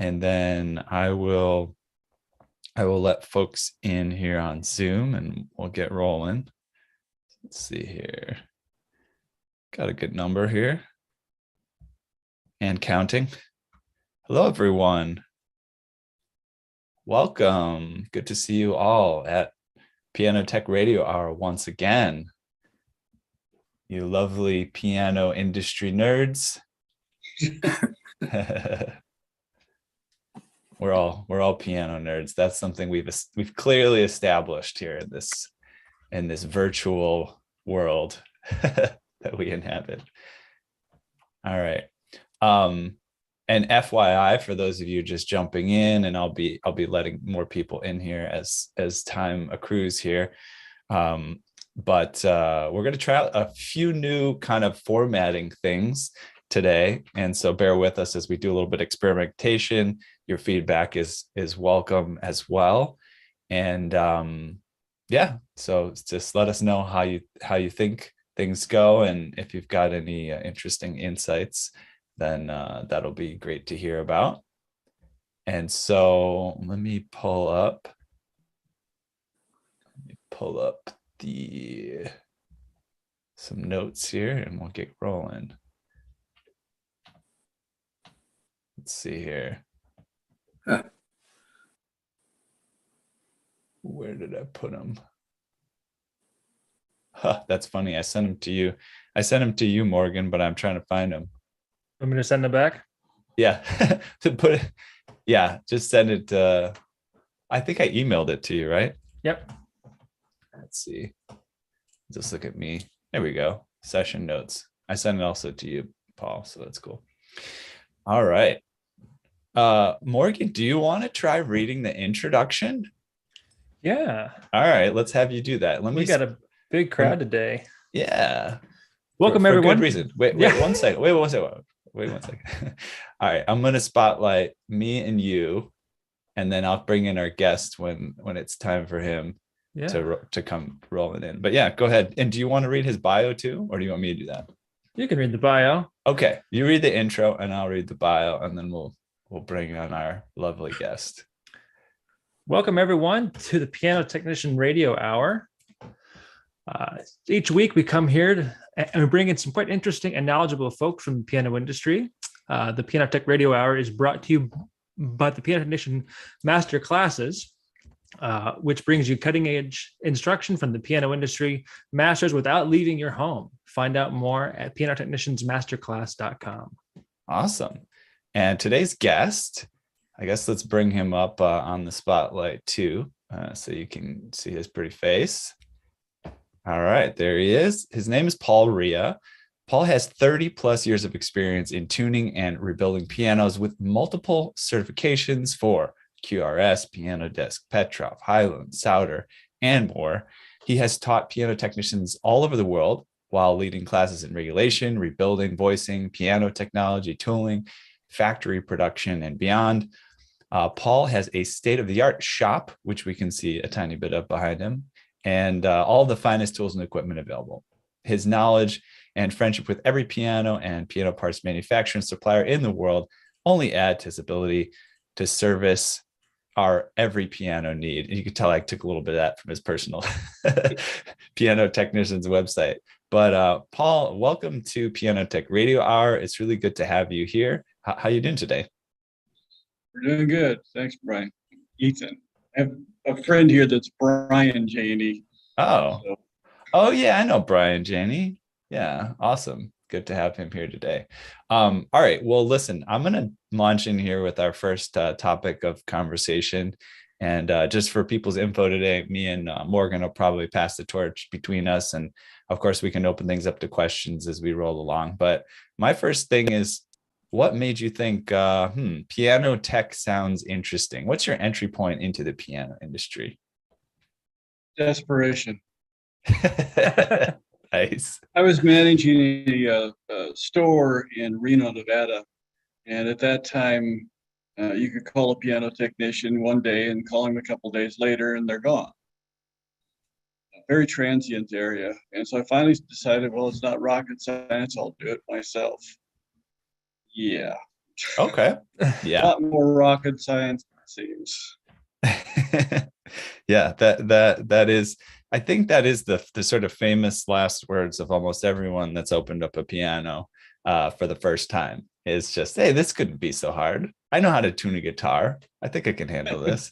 and then I will let folks in here on Zoom and we'll get rolling. Let's see here. Got a good number here and counting. Hello, everyone. Welcome. Good to see you all at Piano Tech Radio Hour once again. You lovely piano industry nerds. We're all piano nerds. That's something we've clearly established here in this virtual world that we inhabit. All right. And FYI, for those of you just jumping in, and I'll be letting more people in here as time accrues here. But we're going to try out a few new kind of formatting things today, and so bear with us as we do a little bit of experimentation. Your feedback is welcome as well, and yeah, so just let us know how you think things go, and if you've got any interesting insights, then that'll be great to hear about. And so let me pull up some notes here and we'll get rolling. Let's see here. Where did I put them? That's funny. I sent them to you. I sent them to you, Morgan, but I'm trying to find them. I'm going to send them back? Yeah. To put it, yeah, just send it. I think I emailed it to you, right? Yep. Let's see. Just look at me. There we go. Session notes. I sent it also to you, Paul, so that's cool. All right. Morgan, do you want to try reading the introduction? Yeah. All right, let's have you do that. We got a big crowd today. Yeah. Welcome, for everyone. Good reason. Wait one second. Wait one second. All right, I'm going to spotlight me and you, and then I'll bring in our guest when it's time for him to come rolling in. But yeah, go ahead. And do you want to read his bio too, or do you want me to do that? You can read the bio. Okay, you read the intro and I'll read the bio, and then we'll bring on our lovely guest. Welcome, everyone, to the Piano Technician Radio Hour. Each week we come here and we bring in some quite interesting and knowledgeable folks from the piano industry. The Piano Tech Radio Hour is brought to you by the Piano Technician Master Classes, which brings you cutting-edge instruction from the piano industry masters without leaving your home. Find out more at pianotechniciansmasterclass.com. Awesome. And today's guest, I guess let's bring him up on the spotlight too, so you can see his pretty face. All right, there he is. His name is Paul Ria. Paul has 30 plus years of experience in tuning and rebuilding pianos with multiple certifications for QRS, Piano Desk, Petrov, Highland, Sauter, and more. He has taught piano technicians all over the world while leading classes in regulation, rebuilding, voicing, piano technology, tooling, factory production, and beyond. Paul has a state-of-the-art shop, which we can see a tiny bit of behind him, and all the finest tools and equipment available. His knowledge and friendship with every piano and piano parts manufacturer and supplier in the world only add to his ability to service our every piano need. And you could tell I took a little bit of that from his personal piano technician's website. But Paul, welcome to Piano Tech Radio Hour. It's really good to have you here. How you doing today? We're doing good. Thanks, Brian. Ethan. I have a friend here that's Brian Janey. Oh. So. Oh, yeah, I know Brian Janey. Yeah, awesome. Good to have him here today. All right, well, listen, I'm going to launch in here with our first topic of conversation. And just for people's info today, me and Morgan will probably pass the torch between us. And of course, we can open things up to questions as we roll along. But my first thing is, what made you think piano tech sounds interesting? What's your entry point into the piano industry? Desperation. Nice. I was managing a store in Reno, Nevada. And at that time, you could call a piano technician one day and call him a couple days later and they're gone. A very transient area. And so I finally decided, well, it's not rocket science. I'll do it myself. Yeah. Okay. A Yeah. lot more rocket science, it seems. Yeah, that is, I think that is the sort of famous last words of almost everyone that's opened up a piano for the first time. Is just, hey, this couldn't be so hard. I know how to tune a guitar. I think I can handle this.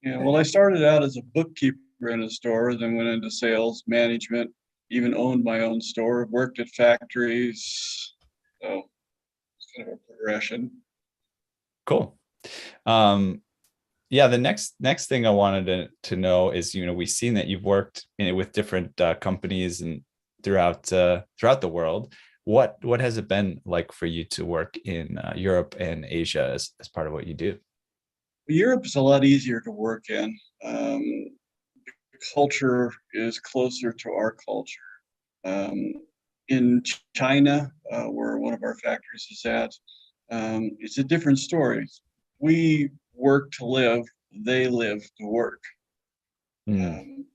Yeah, well, I started out as a bookkeeper in a store, then went into sales management, even owned my own store, worked at factories. So it's kind of a progression. Cool. Yeah, the next thing I wanted to know is, we've seen that you've worked with different companies and throughout the world. What has it been like for you to work in Europe and Asia as part of what you do? Europe is a lot easier to work in. Culture is closer to our culture. In China, where one of our factories is at, it's a different story. We work to live, they live to work. Mm. Um,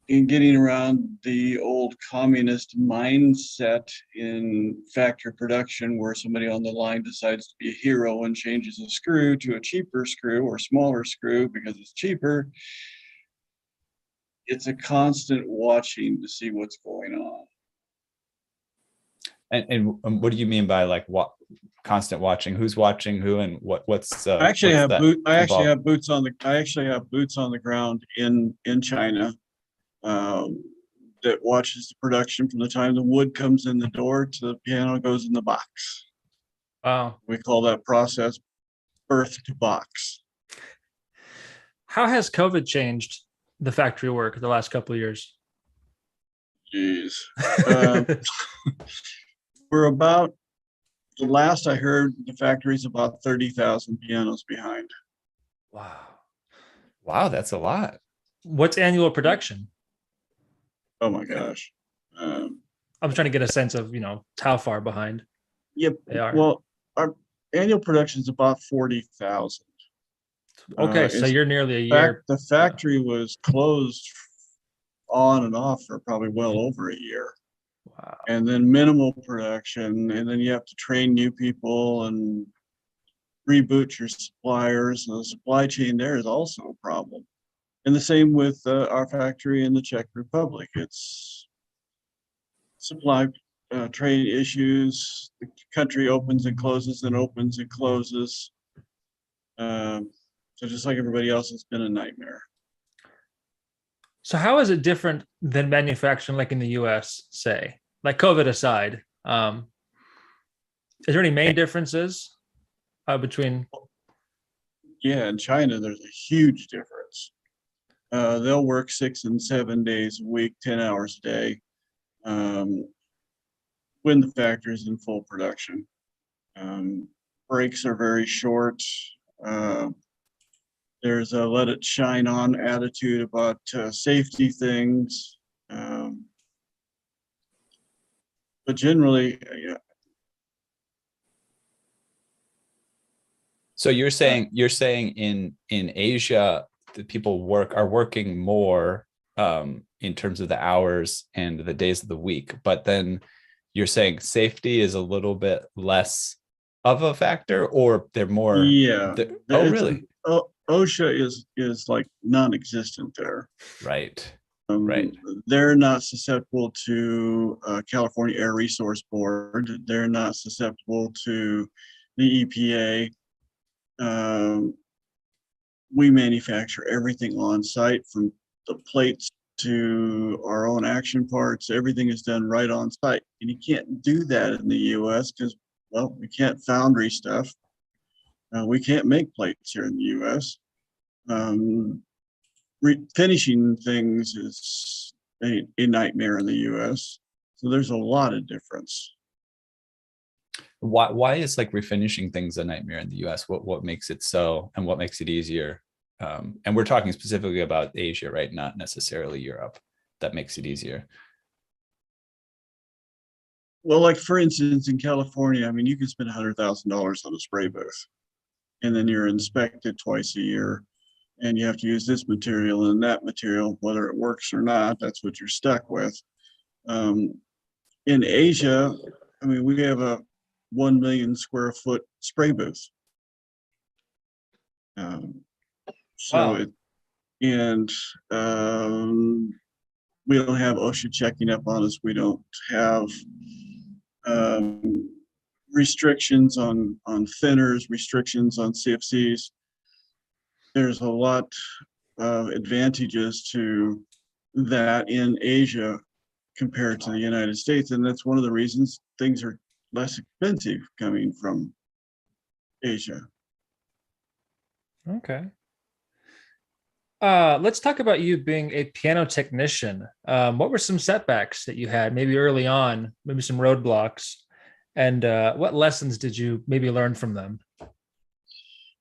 in getting around the old communist mindset in factory production, where somebody on the line decides to be a hero and changes a screw to a cheaper screw or smaller screw because it's cheaper, it's a constant watching to see what's going on. And what do you mean by like what constant watching? Who's watching who, and what's I actually what's have that boot. I actually involved? have boots on the. I actually have boots on the ground in China, um, that watches the production from the time the wood comes in the door to the piano goes in the box. Wow. We call that process birth to box. How has COVID changed the factory work the last couple of years? Jeez. We're about, the last I heard, the factory's about 30,000 pianos behind. Wow. Wow, that's a lot. What's annual production? Oh my gosh. I'm trying to get a sense of, how far behind Yep. they are. Well, our annual production is about 40,000. Okay, so It's you're nearly a year. the factory was closed on and off for probably well over a year. Wow. And then minimal production, and then you have to train new people and reboot your suppliers. And the supply chain there is also a problem. And the same with our factory in the Czech Republic. It's supply trade issues. The country opens and closes and opens and closes. So just like everybody else, it's been a nightmare. So how is it different than manufacturing like in the US, say? Like COVID aside, is there any main differences between? Yeah, in China, there's a huge difference. They'll work 6 and 7 days a week, 10 hours a day, when the factory's in full production. Breaks are very short. There's a let it shine on attitude about safety things. But generally, yeah. So you're saying in Asia, the people are working more in terms of the hours and the days of the week, but then you're saying safety is a little bit less of a factor, or they're more. Yeah. Oh, really? OSHA is like non-existent there. Right. Right. They're not susceptible to California Air Resource Board. They're not susceptible to the EPA. We manufacture everything on site, from the plates to our own action parts. Everything is done right on site. And you can't do that in the US because, well, we can't foundry stuff. We can't make plates here in the US. Finishing things is a nightmare in the US. So there's a lot of difference. Why is like refinishing things a nightmare in the US? What makes it so, and what makes it easier? And we're talking specifically about Asia, right? Not necessarily Europe. That makes it easier. Well, like for instance, in California, I mean, you can spend $100,000 on a spray booth, and then you're inspected twice a year, and you have to use this material and that material, whether it works or not. That's what you're stuck with. In Asia, I mean, we have a 1 million square foot spray booth. So Wow. and we don't have OSHA checking up on us. We don't have restrictions on thinners, restrictions on CFCs. There's a lot of advantages to that in Asia compared to the United States, and that's one of the reasons things are less expensive coming from Asia. Okay. Let's talk about you being a piano technician. What were some setbacks that you had maybe early on, maybe some roadblocks, and what lessons did you maybe learn from them?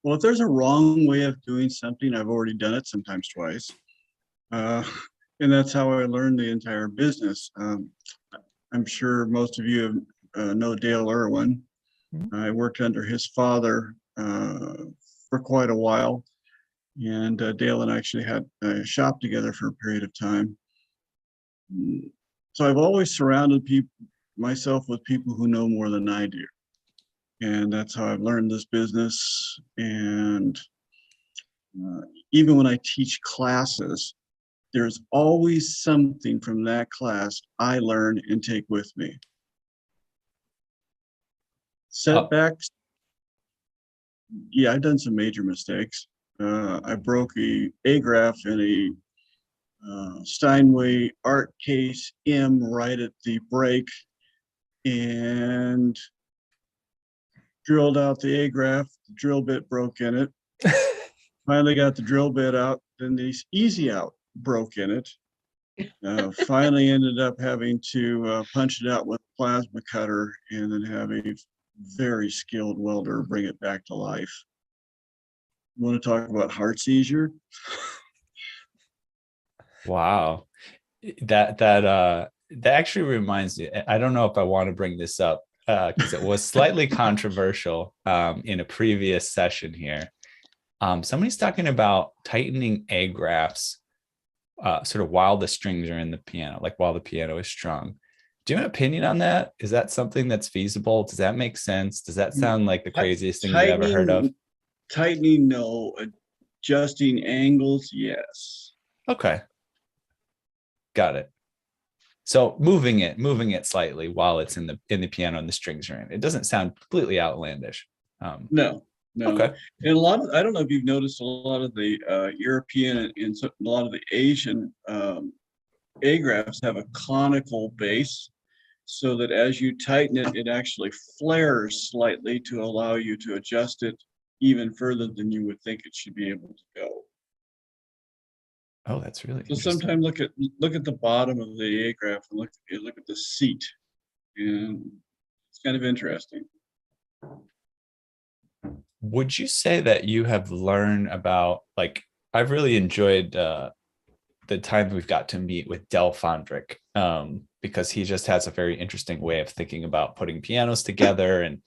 Well, if there's a wrong way of doing something, I've already done it sometimes twice. And that's how I learned the entire business. I'm sure most of you know Dale Irwin. I worked under his father for quite a while. And Dale and I actually had a shop together for a period of time. So I've always surrounded myself with people who know more than I do. And that's how I've learned this business. And even when I teach classes, there's always something from that class I learn and take with me. Setbacks. Yeah, I've done some major mistakes. I broke a graph in a Steinway art case M right at the break and drilled out the A graph. The drill bit broke in it. Finally got the drill bit out. Then the easy out broke in it. Finally ended up having to punch it out with a plasma cutter and then have a very skilled welder bring it back to life. You want to talk about heart seizure? Wow. That actually reminds me, I don't know if I want to bring this up because it was slightly controversial in a previous session here. Somebody's talking about tightening A graphs sort of while the strings are in the piano, like while the piano is strung. Do you have an opinion on that? Is that something that's feasible? Does that make sense? Does that sound like the craziest thing you've ever heard of? Tightening, no. Adjusting angles, yes. Okay. Got it. So moving it slightly while it's in the piano and the strings are in. It doesn't sound completely outlandish. No. Okay. And I don't know if you've noticed a lot of the European and a lot of the Asian A graphs have a conical base, so that as you tighten it, it actually flares slightly to allow you to adjust it even further than you would think it should be able to go. Oh, that's really So interesting. sometimes look at the bottom of the A graph and look at the seat, and it's kind of interesting. Would you say that you have learned about, like, I've really enjoyed the time we've got to meet with Del Fondrick, because he just has a very interesting way of thinking about putting pianos together. And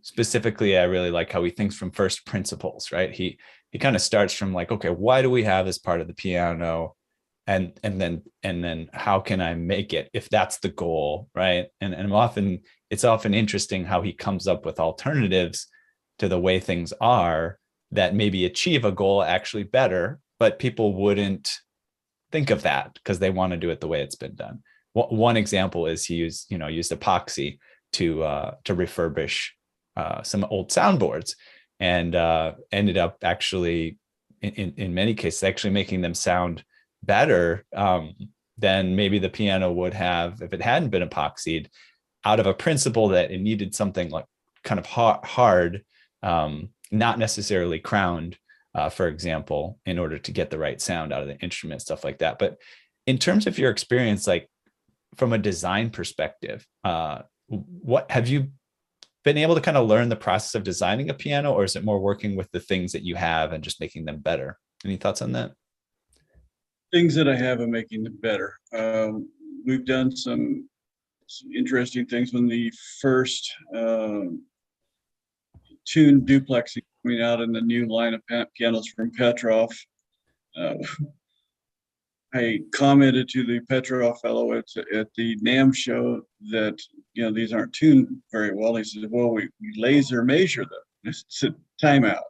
specifically, I really like how he thinks from first principles, right? He kind of starts from like, okay, why do we have this part of the piano? And then how can I make it if that's the goal, right? And it's often interesting how he comes up with alternatives to the way things are that maybe achieve a goal actually better, but people wouldn't think of that because they want to do it the way it's been done. One example is he used epoxy to refurbish some old soundboards, and ended up actually in many cases actually making them sound better than maybe the piano would have if it hadn't been epoxied, out of a principle that it needed something like kind of hard, not necessarily crowned, for example, in order to get the right sound out of the instrument, stuff like that. But in terms of your experience, like from a design perspective, what have you been able to kind of learn the process of designing a piano, or is it more working with the things that you have and just making them better? Any thoughts on that? Things that I have are making them better. We've done some interesting things when the first tuned duplexing coming out in the new line of pianos from Petrov. I commented to the Petrov fellow at the NAM show that, these aren't tuned very well. He said, well, we laser measure them. I said, time out.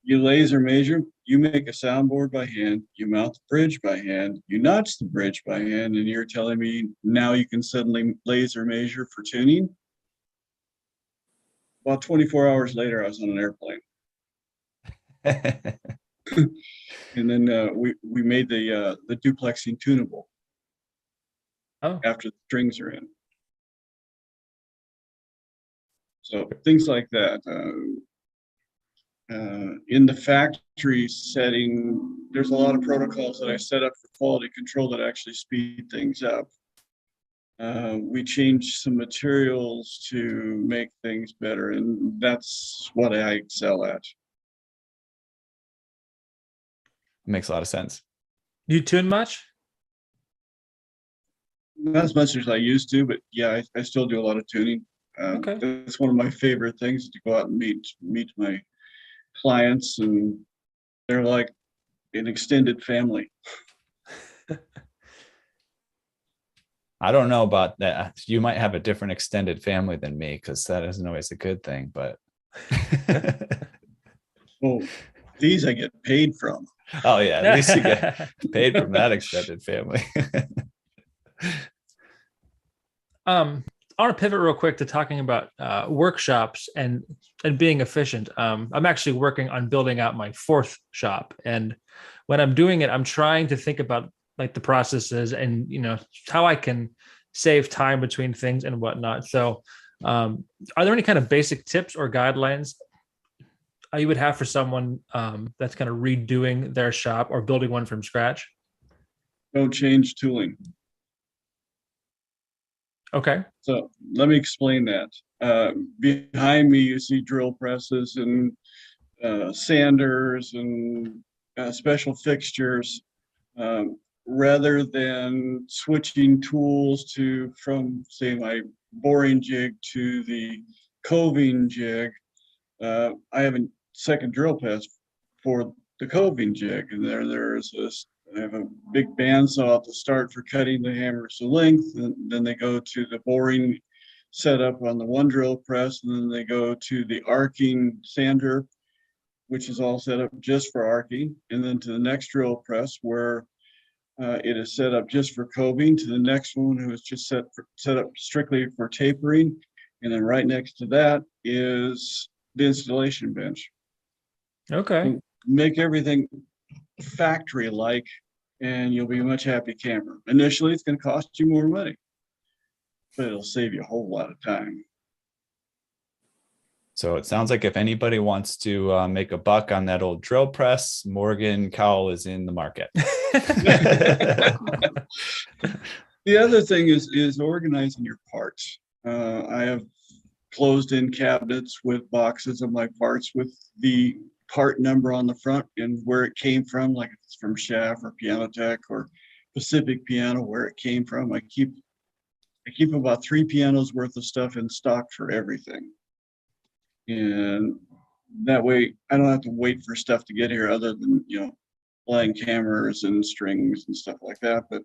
You laser measure, you make a soundboard by hand, you mount the bridge by hand, you notch the bridge by hand, and you're telling me now you can suddenly laser measure for tuning? About 24 hours later, I was on an airplane. And then we made the duplexing tunable after the strings are in. So things like that. In the factory setting, there's a lot of protocols that I set up for quality control that actually speed things up. We changed some materials to make things better, and that's what I excel at. Makes a lot of sense. You tune much? Not as much as I used to, but yeah, I still do a lot of tuning. Okay. That's one of my favorite things, to go out and meet my clients, and they're like an extended family. I don't know about that. You might have a different extended family than me, because that isn't always a good thing, but Well, these I get paid from. oh yeah, at least you get paid from that extended family. I want to pivot real quick to talking about workshops and being efficient. I'm actually working on building out my fourth shop, and when I'm doing it, I'm trying to think about like the processes and how I can save time between things and whatnot. So, are there any kind of basic tips or guidelines you would have for someone that's kind of redoing their shop or building one from scratch? Don't change tooling. Okay. So let me explain that. Behind me, you see drill presses and sanders and special fixtures. Rather than switching tools from say my boring jig to the coving jig, I have a second drill press for the coving jig, and there's this. I have a big bandsaw at the start for cutting the hammers to length, and then they go to the boring setup on the one drill press, and then they go to the arcing sander, which is all set up just for arcing, and then to the next drill press where it is set up just for coving, to the next one who is just set up strictly for tapering, and then right next to that is the installation bench. Okay. So make everything factory-like, and you'll be a much happy camper. Initially, it's going to cost you more money, but it'll save you a whole lot of time. So it sounds like if anybody wants to make a buck on that old drill press, Morgan Cowell is in the market. The other thing is organizing your parts. I have closed-in cabinets with boxes of my parts with the part number on the front and where it came from, like if it's from Schaff or Piano Tech or Pacific Piano, where it came from. I keep about 3 pianos worth of stuff in stock for everything. And that way I don't have to wait for stuff to get here other than, line cameras and strings and stuff like that. But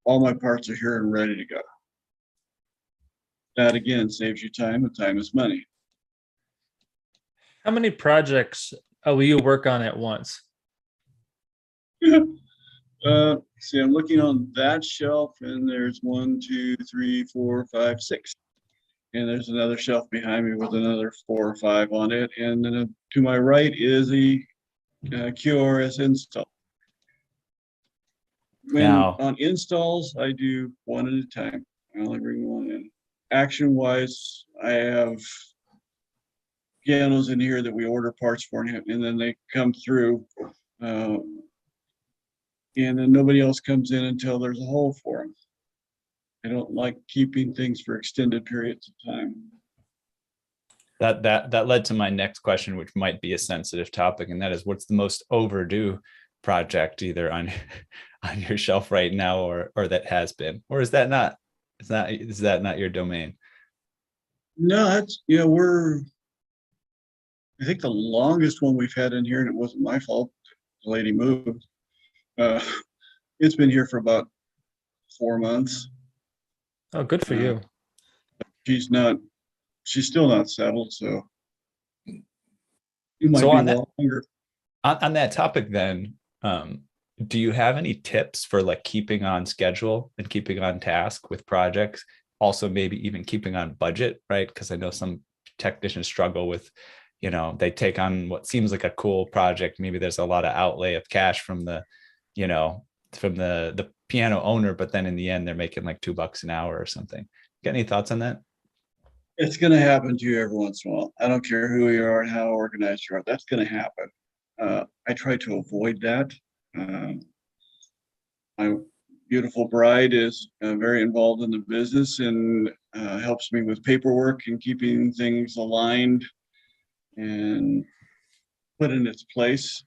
all my parts are here and ready to go. That again saves you time, and time is money. How many projects will you work on at once? See, I'm looking on that shelf, and there's 1, 2, 3, 4, 5, 6. And there's another shelf behind me with another 4 or 5 on it. And then to my right is the QRS install. On installs, I do one at a time. I only bring one in. Action-wise, I have pianos in here that we order parts for, and then they come through. And then nobody else comes in until there's a hole for them. I don't like keeping things for extended periods of time. That led to my next question, which might be a sensitive topic, and that is, what's the most overdue project either on your shelf right now or that has been, or is that not your domain? No, that's I think the longest one we've had in here, and it wasn't my fault, the lady moved, It's been here for about 4 months. Oh, good for you. She's still not settled, so you might So be on that longer. on that topic then, do you have any tips for like keeping on schedule and keeping on task with projects? Also, maybe even keeping on budget, right? Because I know some technicians struggle with, they take on what seems like a cool project. Maybe there's a lot of outlay of cash from the, from the piano owner, but then in the end they're making like $2 an hour or something. Got any thoughts on that? It's going to happen to you every once in a while. I don't care who you are and how organized you are. That's going to happen. I try to avoid that. My beautiful bride is very involved in the business and helps me with paperwork and keeping things aligned and put in its place.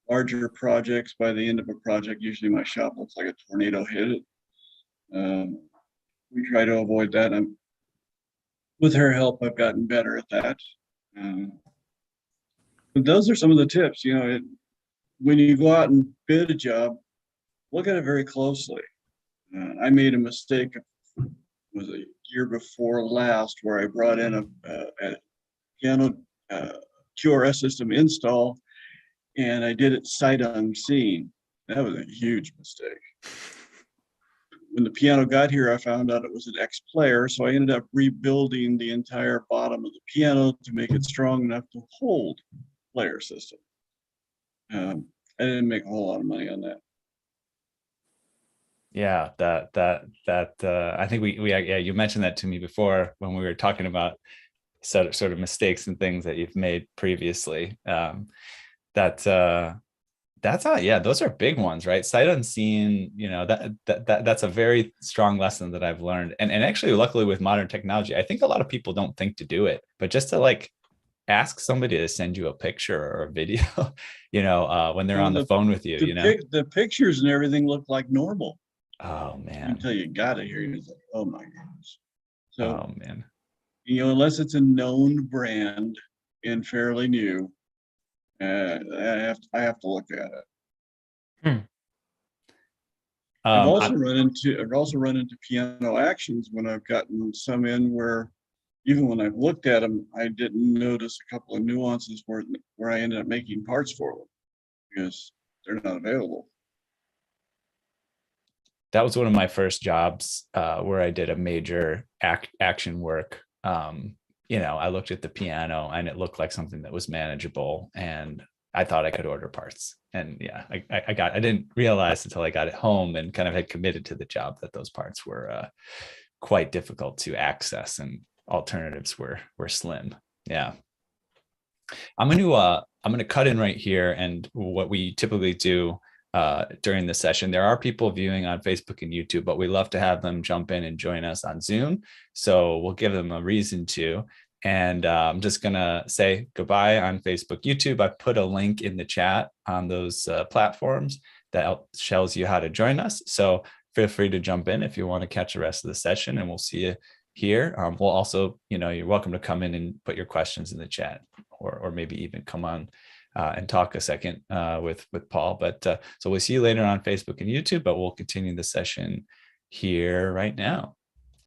Larger projects, by the end of a project, usually my shop looks like a tornado hit it. We try to avoid that. With her help, I've gotten better at that. But those are some of the tips. When you go out and bid a job, look at it very closely. I made a mistake. It was a year before last where I brought in a piano QRS system install, and I did it sight unseen. That was a huge mistake. When the piano got here, I found out it was an X player, so I ended up rebuilding the entire bottom of the piano to make it strong enough to hold player system. I didn't make a whole lot of money on that. Yeah, I think yeah, you mentioned that to me before when we were talking about sort of mistakes and things that you've made previously. That's yeah, those are big ones, right? Sight unseen, that's a very strong lesson that I've learned. And actually, luckily with modern technology, I think a lot of people don't think to do it, but just to like ask somebody to send you a picture or a video, when they're on the phone with you, the pictures and everything look like normal. Oh man. Until you got it here, it's like, oh my goodness. So, oh man. Unless it's a known brand and fairly new, I have to look at it. I've also run into piano actions when I've gotten some in where even when I've looked at them, I didn't notice a couple of nuances where I ended up making parts for them because they're not available. That was one of my first jobs where I did a major action work. I looked at the piano and it looked like something that was manageable, and I thought I could order parts. And yeah, I didn't realize until I got it home and kind of had committed to the job that those parts were quite difficult to access and alternatives were slim. Yeah. I'm gonna cut in right here, and what we typically do during the session, there are people viewing on Facebook and YouTube, but we love to have them jump in and join us on Zoom. So we'll give them a reason to. And I'm just gonna say goodbye on Facebook, YouTube. I put a link in the chat on those platforms that shows you how to join us. So feel free to jump in if you want to catch the rest of the session, and we'll see you here. We'll also, you're welcome to come in and put your questions in the chat, or maybe even come on and talk a second with Paul. But so we'll see you later on Facebook and YouTube, but we'll continue the session here right now.